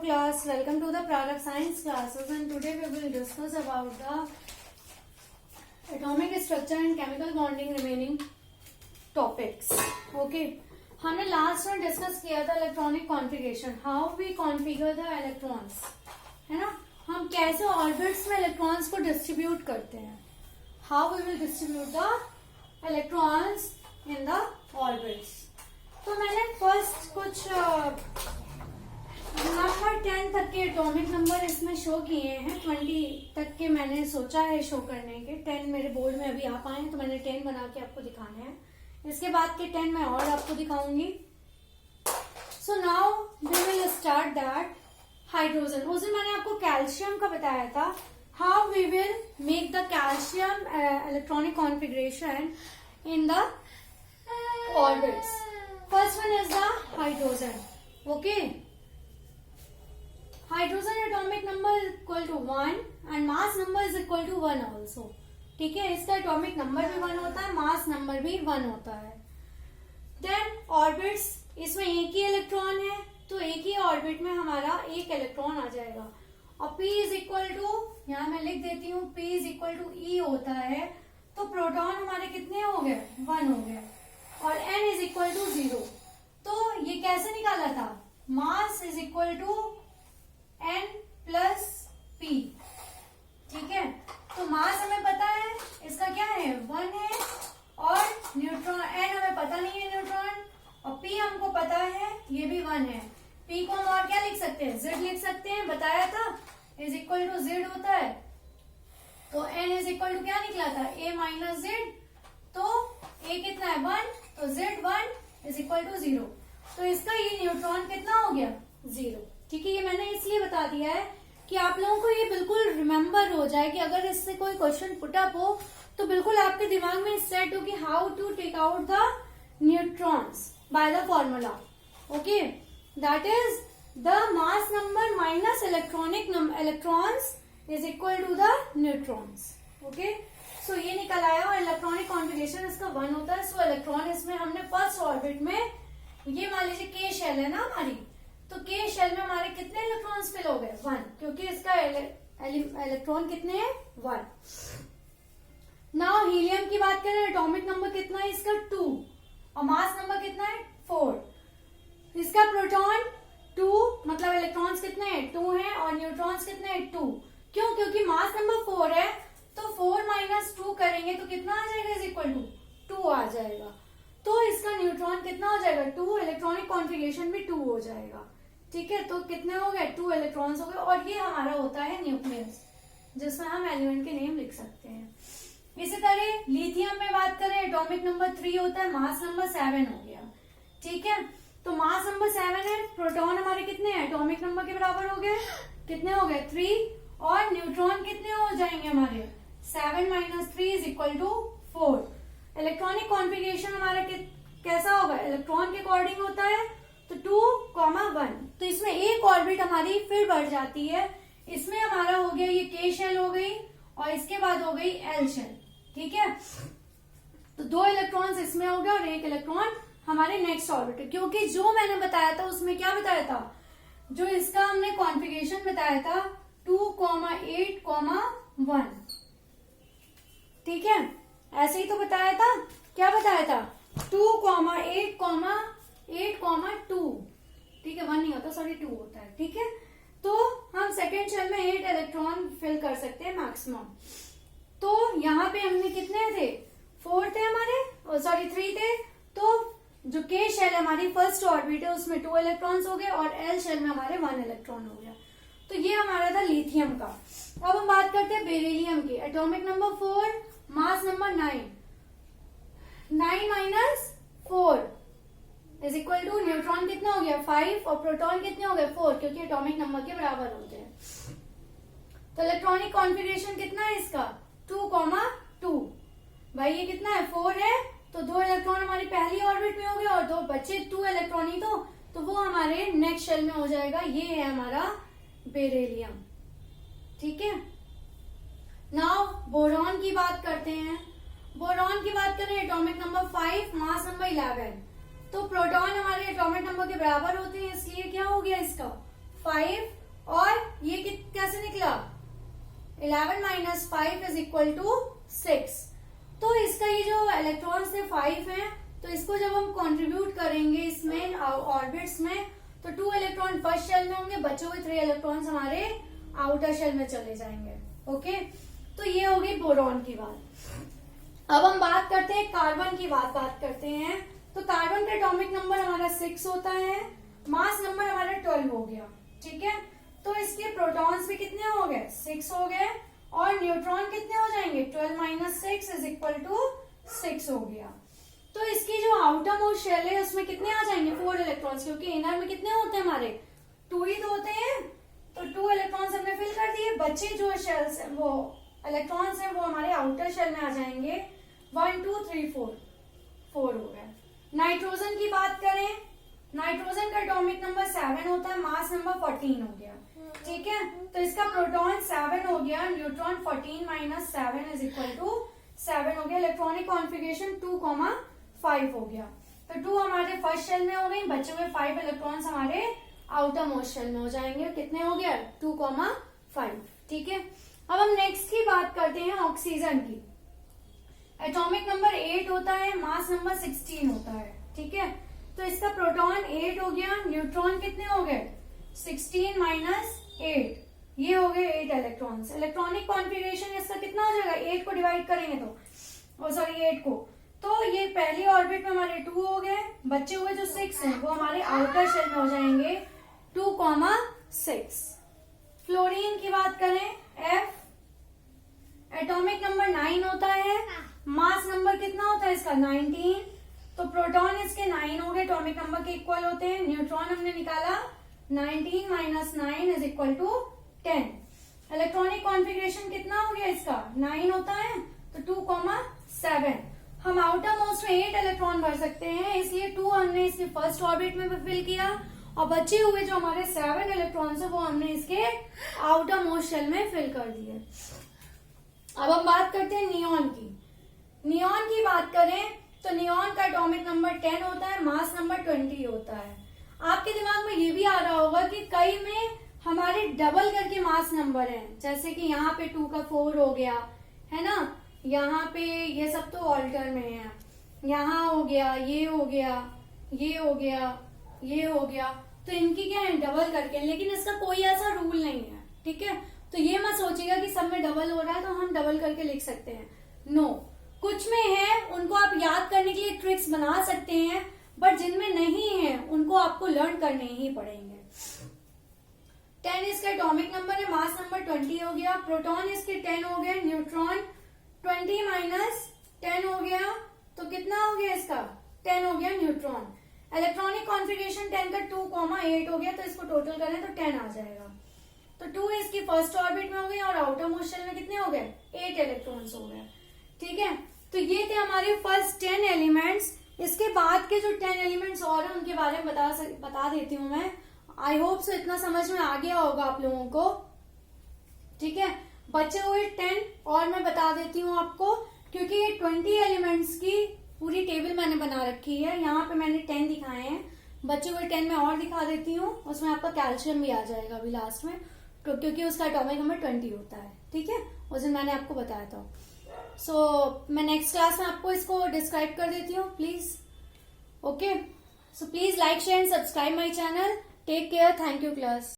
class, welcome to the product science classes, and today we will discuss about the atomic structure and chemical bonding remaining topics. Okay, हमने last में discuss किया था electronic configuration, how we configure the electrons, है ना। हम कैसे orbits में electrons को डिस्ट्रीब्यूट करते हैं, how we will distribute the electrons in the orbits. तो मैंने फर्स्ट कुछ नंबर 10 तक के एटॉमिक नंबर इसमें शो किए हैं, 20 तक के मैंने सोचा है शो करने के। 10 मेरे बोर्ड में अभी आ पाए हैं तो मैंने 10 बना के आपको दिखाने हैं। इसके बाद के 10 मैं और आपको दिखाऊंगी। So now we will start that hydrogen. उस दिन मैंने आपको कैल्शियम का बताया था, how we will make the calcium electronic configuration in the orbits. First one is the hydrogen. Okay, hydrogen atomic number equal to 1 and mass number is equal to 1 also. ठीक है, इसका एटॉमिक नंबर भी 1 होता है, mass number भी 1 होता है। Then orbits, इसमें एक ही इलेक्ट्रॉन है तो एक ही ऑर्बिट में हमारा एक इलेक्ट्रॉन आ जाएगा। और P इज इक्वल टू, यहाँ मैं लिख देती हूँ, P is equal to E होता है। तो प्रोटॉन हमारे कितने हो गए, 1 हो गए। और N इज इक्वल टू 0। तो ये कैसे निकाला था, mass is equal to N plus P। ठीक है, तो मास हमें पता है, इसका क्या है, 1 है। और न्यूट्रॉन N हमें पता नहीं है न्यूट्रॉन, और P हमको पता है, ये भी 1 है। P को हम और क्या लिख सकते हैं, Z लिख सकते हैं, बताया था, इज इक्वल टू Z होता है। तो N इज इक्वल टू क्या निकला था, A माइनस Z। तो A कितना है, 1, तो Z1 इज इक्वल टू 0। तो इसका ये न्यूट्रॉन कितना हो गया, 0। ठीक है, ये मैंने इसलिए बता दिया है कि आप लोगों को ये बिल्कुल रिमेम्बर हो जाए कि अगर इससे कोई क्वेश्चन पुट अप हो तो बिल्कुल आपके दिमाग में सेट हो कि how to take out the neutrons by the formula. Okay, that is the mass number minus electrons is equal to the neutrons. Okay, so ये निकल आया। और इलेक्ट्रॉनिक कॉन्फ़िगरेशन इसका 1 होता है। सो इलेक्ट्रॉन इसमें हमने फर्स्ट ऑर्बिट में, ये मान लीजिए K शेल है ना हमारी, तो K शेल में हमारे कितने इलेक्ट्रॉन्स फिल हो गए, 1, क्योंकि इसका इलेक्ट्रॉन कितने हैं, 1। नाउ हीलियम की बात करें, एटॉमिक नंबर कितना है इसका, 2, और मास नंबर कितना है, 4। इसका प्रोटॉन 2, मतलब इलेक्ट्रॉन्स कितने हैं, 2 हैं, और न्यूट्रॉन्स कितने हैं, 2। क्यों, क्योंकि मास नंबर 4 है, तो 4 माइनस 2 करेंगे तो कितना आ जाएगा, इज इक्वल टू 2 आ जाएगा। तो इसका न्यूट्रॉन कितना हो जाएगा, 2, इलेक्ट्रॉनिक कॉन्फ़िगरेशन भी 2 हो जाएगा। ठीक है, तो कितने हो गए, 2 इलेक्ट्रॉन्स हो गए। और ये हमारा होता है न्यूक्लियस, जिसमें हम एलिमेंट के नेम लिख सकते हैं। इसी तरह लिथियम में बात करें, एटॉमिक नंबर 3 होता है, मास नंबर 7 हो गया। ठीक है, तो मास नंबर 7 है, प्रोटॉन हमारे कितने हैं, एटॉमिक नंबर के बराबर हो गए, कितने हो गए, 3। और न्यूट्रॉन कितने हो जाएंगे हमारे, 7 minus 3 is equal to 4। Electronic configuration हमारा कैसा होगा, इलेक्ट्रॉन के अकॉर्डिंग होता है, तो 2,1। तो इसमें एक ऑर्बिट हमारी फिर बढ़ जाती है। इसमें हमारा हो गया ये K शेल हो गई, और इसके बाद हो गई L शेल। ठीक है, तो 2 इलेक्ट्रॉन्स इसमें हो गया और 1 इलेक्ट्रॉन हमारे नेक्स्ट ऑर्बिट। क्योंकि जो मैंने बताया था उसमें क्या बताया था, जो इसका हमने कॉन्फ़िगरेशन बताया था 2,8,1। ठीक है, ऐसे ही तो बताया था, क्या बताया था, 2,8,8,2। ठीक है, 1 नहीं होता, सॉरी 2 होता है। ठीक है, तो हम सेकेंड शेल में 8 इलेक्ट्रॉन फिल कर सकते हैं मैक्सिमम। तो यहाँ पे हमने कितने थे, 4 थे हमारे, सॉरी 3 थे। तो जो K शेल हमारी फर्स्ट ऑर्बिट है उसमें 2 इलेक्ट्रॉन्स हो गए, और L शेल में हमारे 1 इलेक्ट्रॉन हो गया। तो ये हमारा था लिथियम का। अब हम बात करते हैं बेरिलियम की। Atomic number 4, mass number 9 minus 4 is equal to, neutron कितना हो गया, 5, और प्रोटॉन कितने हो गए, 4, क्योंकि एटॉमिक नंबर के बराबर होते हैं। तो इलेक्ट्रॉनिक कॉन्फ़िगरेशन कितना है इसका, 2,2। भाई ये कितना है, 4 है, तो 2 इलेक्ट्रॉन हमारी पहली ऑर्बिट में हो गए, और 2 बचे 2 इलेक्ट्रॉन ही तो वो हमारे नेक्स्ट शेल में हो जाएगा। ये है हमारा बेरिलियम। ठीक है, नाउ बोरॉन की बात करते हैं। बोरॉन की बात करें, एटॉमिक नंबर 5, मास नंबर 11। तो प्रोटॉन हमारे एटॉमिक नंबर के बराबर होते हैं, इसलिए क्या हो गया इसका, 5 और ये कैसे निकला 11 माइनस 5 इज इक्वल टू 6। तो इसका ये जो इलेक्ट्रॉन्स थे 5 हैं, तो इसको जब हम कंट्रीब्यूट करेंगे इसमें ऑर्बिट्स में, तो 2 इलेक्ट्रॉन फर्स्ट शेल में होंगे, बचे हुए 3 इलेक्ट्रॉन्स हमारे आउटर शेल में चले जाएंगे। ओके, तो ये होगी बोरॉन की बात। अब हम बात करते हैं कार्बन की बात करते हैं। तो कार्बन का एटॉमिक नंबर हमारा 6 होता है, मास नंबर हमारा 12 हो गया। ठीक है, तो इसके प्रोटॉन्स भी कितने हो गए 6 हो गए, और न्यूट्रॉन कितने हो जाएंगे 12 माइनस 6 इज इक्वल टू 6 हो गया। तो इसकी जो आउटर मोस्ट शेल है उसमें कितने आ जाएंगे 4 इलेक्ट्रॉन्स, क्योंकि इनर में कितने होते हैं हमारे 2 ही तो होते हैं। तो 2 इलेक्ट्रॉन्स हमने फिल कर दिए, बचे जो शेल्स है वो इलेक्ट्रॉन्स है वो हमारे आउटर शेल में आ जाएंगे। 1 2 3 4 हो गए। नाइट्रोजन की बात करें, नाइट्रोजन का एटॉमिक नंबर 7 होता है, मास नंबर 14 हो गया। ठीक है, तो इसका प्रोटॉन 7 हो गया, neutron 14 minus 7 is equal to 7 हो गया। इलेक्ट्रॉनिक कॉन्फ़िगरेशन 2,5 हो गया। तो 2 हमारे फर्स्ट शेल में हो गई, बचे हुए 5 इलेक्ट्रॉन्स हमारे आउटर मोस्ट शेल में हो जाएंगे। कितने हो गया 2,5। ठीक है, अब हम नेक्स्ट की बात करते हैं ऑक्सीजन की। एटॉमिक नंबर 8 होता है, मास नंबर 16 होता है। ठीक है, तो इसका प्रोटॉन 8 हो गया, न्यूट्रॉन कितने हो गए 16 माइनस 8, ये हो गए 8 इलेक्ट्रॉन्स। इलेक्ट्रॉनिक कॉन्फ़िगरेशन इसका कितना हो जाएगा 8 को डिवाइड करेंगे तो सॉरी 8 को, तो ये पहली ऑर्बिट में हमारे 2 हो गए, बचे हुए जो 6 हैं वो हमारे आउटर शेल में हो जाएंगे 2,6। फ्लोरीन की बात करें, F एटॉमिक नंबर 9 होता है, मास नंबर कितना होता है इसका 19, तो प्रोटॉन इसके 9 हो गए, एटॉमिक नंबर के इक्वल होते हैं। न्यूट्रॉन हमने निकाला 19 minus 9 is equal to 10। Electronic configuration कितना हो गया इसका 9 होता है, तो 2,7। हम आउटर मोस्ट में 8 इलेक्ट्रॉन भर सकते हैं, इसलिए 2 हमने इसके फर्स्ट ऑर्बिट में फिल किया, और बचे हुए जो हमारे 7 इलेक्ट्रॉन्स है वो हमने इसके आउटर मोस्ट शेल में फिल कर दिए। अब हम बात करते हैं नियॉन की। नियॉन की बात करें तो नियॉन का एटॉमिक नंबर 10 होता है, मास नंबर 20 होता है। आपके दिमाग में ये भी आ रहा होगा कि कई में हमारे डबल करके मास नंबर हैं, जैसे कि यहाँ पे 2 का 4 हो गया है ना, यहाँ पे ये सब तो ऑल्टर में है, यहाँ हो गया, ये हो गया, ये हो गया, ये हो गया, तो इनकी क्या है डबल करके, लेकिन इसका कोई ऐसा रूल नहीं है। ठीक है, तो ये मत सोचिएगा कि सब में डबल हो रहा है तो हम डबल करके लिख सकते हैं, नो। कुछ में है उनको आप याद करने के लिए ट्रिक्स बना सकते हैं, बट जिनमें नहीं है उनको आपको लर्न करने ही पड़ेंगे। 10 इसका एटॉमिक नंबर है, मास नंबर 20 हो गया, प्रोटॉन इसके 10 हो गया, न्यूट्रॉन 20 माइनस 10 हो गया, तो कितना हो गया इसका 10 हो गया न्यूट्रॉन। इलेक्ट्रॉनिक कॉन्फ़िगरेशन 10 का 2,8 हो गया, तो इसको टोटल करें तो 10 आ जाएगा। तो 2 इसकी फर्स्ट ऑर्बिट में हो गई, और आउटर मोस्ट शेल में कितने हो गए 8 इलेक्ट्रॉन्स हो गए। ठीक है, तो ये थे हमारे फर्स्ट 10 एलिमेंट्स। इसके बाद के जो 10 एलिमेंट्स और हैं उनके बारे में बता देती हूँ मैं। आई होप सो इतना समझ में आ गया होगा आप लोगों को। ठीक है, बचे हुए 10 और मैं बता देती हूँ आपको, क्योंकि ये 20 एलिमेंट्स की पूरी टेबल मैंने बना रखी है। यहाँ पे मैंने 10 दिखाए हैं, बचे हुए 10 मैं और दिखा देती हूँ, उसमें आपका कैल्शियम भी आ जाएगा अभी लास्ट में, क्योंकि उसका एटॉमिक नंबर 20 होता है। ठीक है, उस दिन मैंने आपको बताया था। मैं नेक्स्ट क्लास में आपको इसको डिस्क्राइब कर देती हूँ please. Okay, so please like share and subscribe my channel. Take care, thank you class.